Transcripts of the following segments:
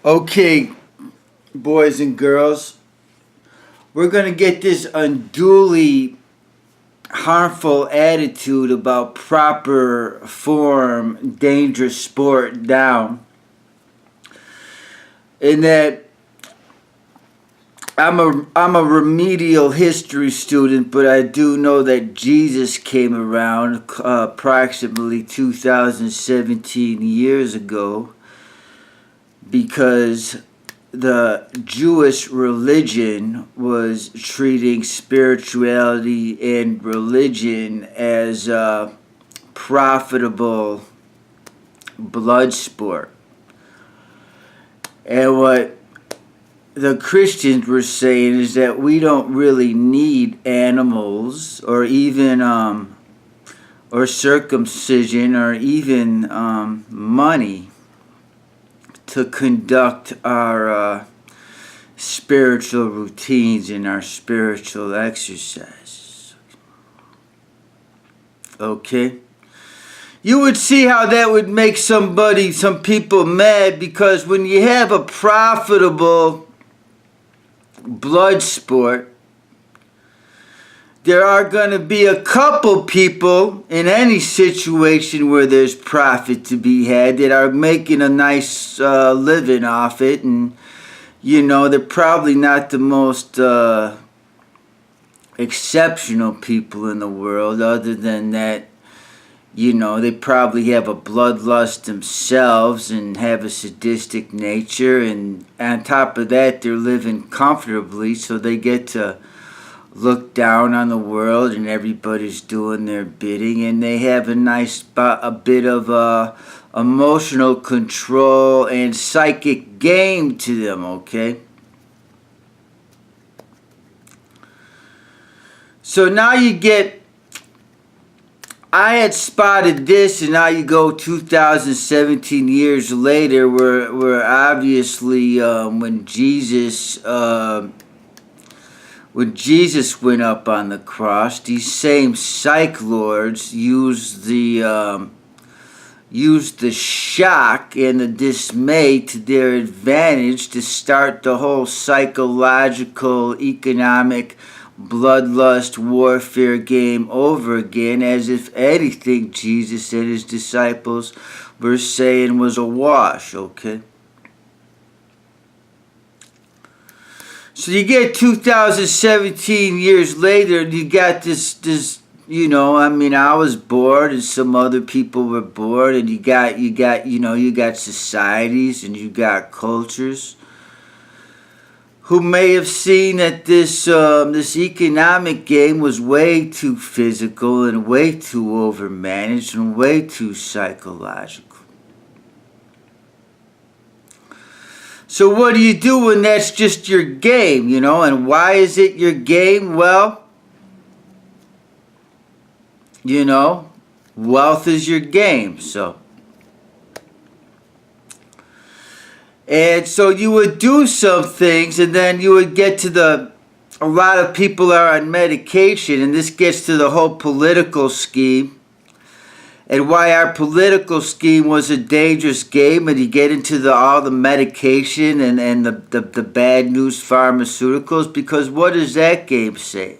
Okay, boys and girls, we're going to get this unduly harmful attitude about proper form, dangerous sport down. In that I'm a remedial history student, but I do know that Jesus came around approximately 2017 years ago, because the Jewish religion was treating spirituality and religion as a profitable blood sport. And what the Christians were saying is that we don't really need animals or even or circumcision or even money to conduct our spiritual routines and our spiritual exercises. Okay? You would see how that would make some people mad, because when you have a profitable blood sport, there are going to be a couple people in any situation where there's profit to be had that are making a nice living off it. And, you know, they're probably not the most exceptional people in the world. Other than that, you know, they probably have a bloodlust themselves and have a sadistic nature. And on top of that, they're living comfortably, so they get to look down on the world and everybody's doing their bidding, and they have a bit of emotional control and psychic game to them, okay? So now I had spotted this, and now you go 2017 years later, where obviously when Jesus went up on the cross, these same psych lords used the shock and the dismay to their advantage to start the whole psychological, economic, bloodlust warfare game over again, as if anything Jesus and his disciples were saying was a wash, okay? So you get 2017 years later, and you got this, you know, I mean, I was bored and some other people were bored, and you got societies and you got cultures who may have seen that this economic game was way too physical and way too overmanaged and way too psychological. So what do you do when that's just your game, you know? And why is it your game? Well, you know, wealth is your game, so. And so you would do some things, and then you would get to a lot of people are on medication, and this gets to the whole political scheme and why our political scheme was a dangerous game. And you get into all the medication and the bad news pharmaceuticals, because what is that game saying?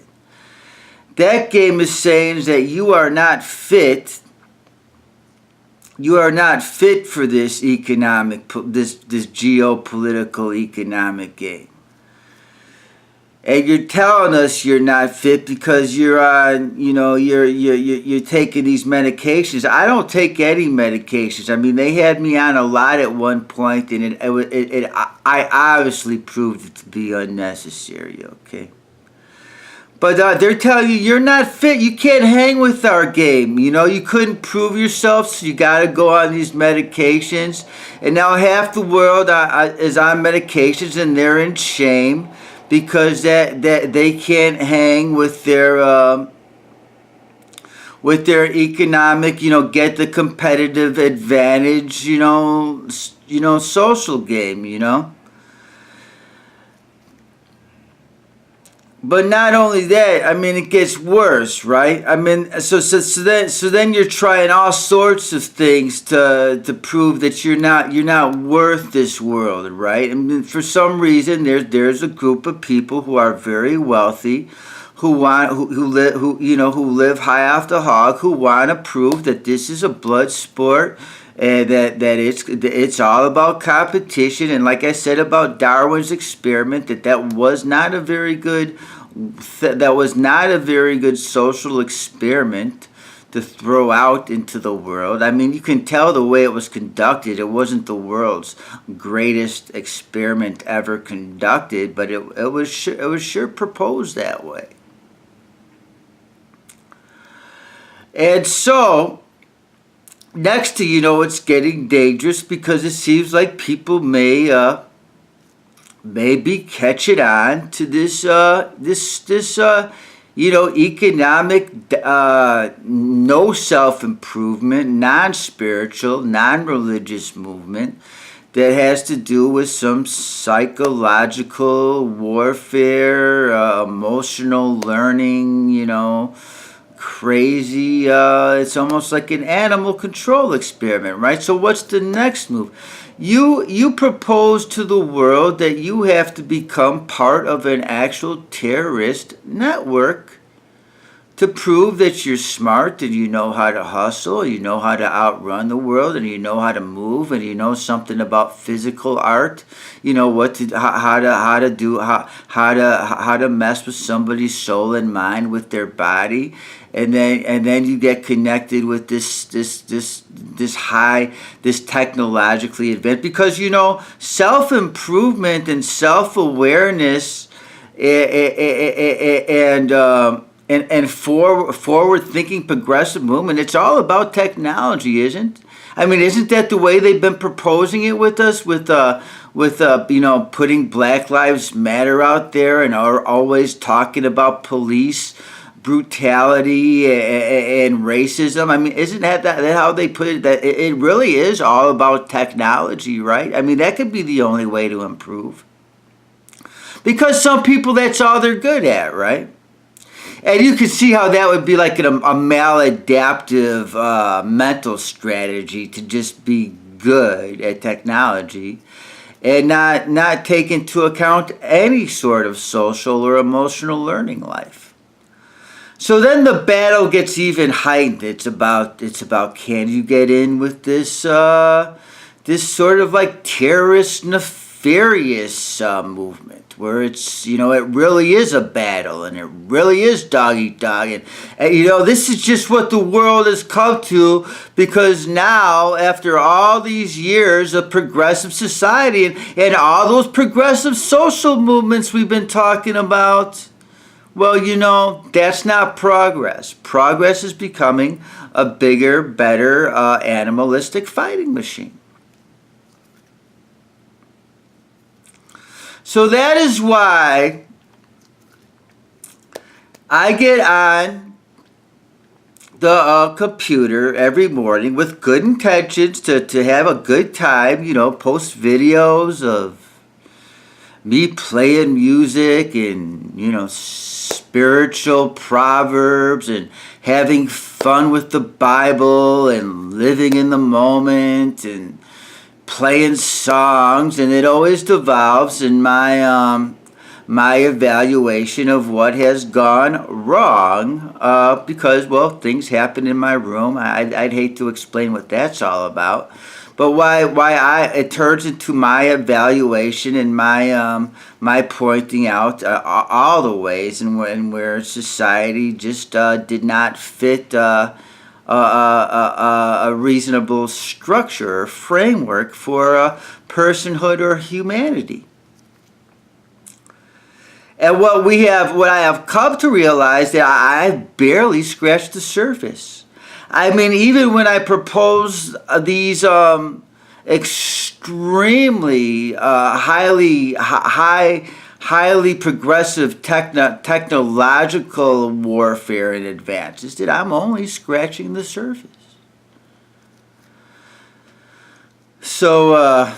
That game is saying that you are not fit. You are not fit for this geopolitical economic game. And you're telling us you're not fit because you're on, you know, you're taking these medications. I don't take any medications. I mean, they had me on a lot at one point, and I obviously proved it to be unnecessary, okay? But they're telling you you're not fit. You can't hang with our game. You know, you couldn't prove yourself, so you got to go on these medications. And now half the world is on medications, and they're in shame because that they can't hang with their economic, you know, get the competitive advantage, you know, social game, you know. But not only that, I mean, it gets worse, right? I mean, so then you're trying all sorts of things to prove that you're not worth this world, right? I mean, for some reason, there's a group of people who are very wealthy, who live high off the hog, who want to prove that this is a blood sport, and that it's all about competition. And like I said about Darwin's experiment, that was not a very good social experiment to throw out into the world. I mean, you can tell the way it was conducted. It wasn't the world's greatest experiment ever conducted, but it was sure proposed that way. And so, next to it's getting dangerous because it seems like people maybe catching on to this economic no self-improvement, non-spiritual, non-religious movement that has to do with some psychological warfare, emotional learning, crazy. It's almost like an animal control experiment, right? So what's the next move? You propose to the world that you have to become part of an actual terrorist network to prove that you're smart and you know how to hustle, you know how to outrun the world, and you know how to move, and you know something about physical art, how to mess with somebody's soul and mind with their body, and then you get connected with this technologically advanced, because self-improvement and self-awareness and forward-thinking progressive movement, it's all about technology, isn't? I mean, isn't that the way they've been proposing it with us, with putting Black Lives Matter out there and are always talking about police brutality and racism? I mean, isn't that how they put it? That it really is all about technology, right? I mean, that could be the only way to improve. Because some people, that's all they're good at, right? And you can see how that would be like a maladaptive mental strategy to just be good at technology and not take into account any sort of social or emotional learning life. So then the battle gets even heightened. It's about can you get in with this sort of like terrorist nefarious movement, where it's, it really is a battle and it really is dog eat dog. And this is just what the world has come to, because now, after all these years of progressive society and all those progressive social movements we've been talking about, well, that's not progress. Progress is becoming a bigger, better animalistic fighting machine. So that is why I get on the computer every morning with good intentions to have a good time, post videos of me playing music and, spiritual proverbs and having fun with the Bible and living in the moment and playing songs, and it always devolves in my evaluation of what has gone wrong, because, well, things happen in my room. I'd hate to explain what that's all about, but it turns into my evaluation and my pointing out all the ways and where society just did not fit a reasonable structure or framework for personhood or humanity. And what I have come to realize, that I've barely scratched the surface. I mean, even when I propose these extremely highly progressive technological warfare and advances, that I'm only scratching the surface. So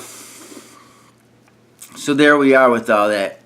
there we are with all that.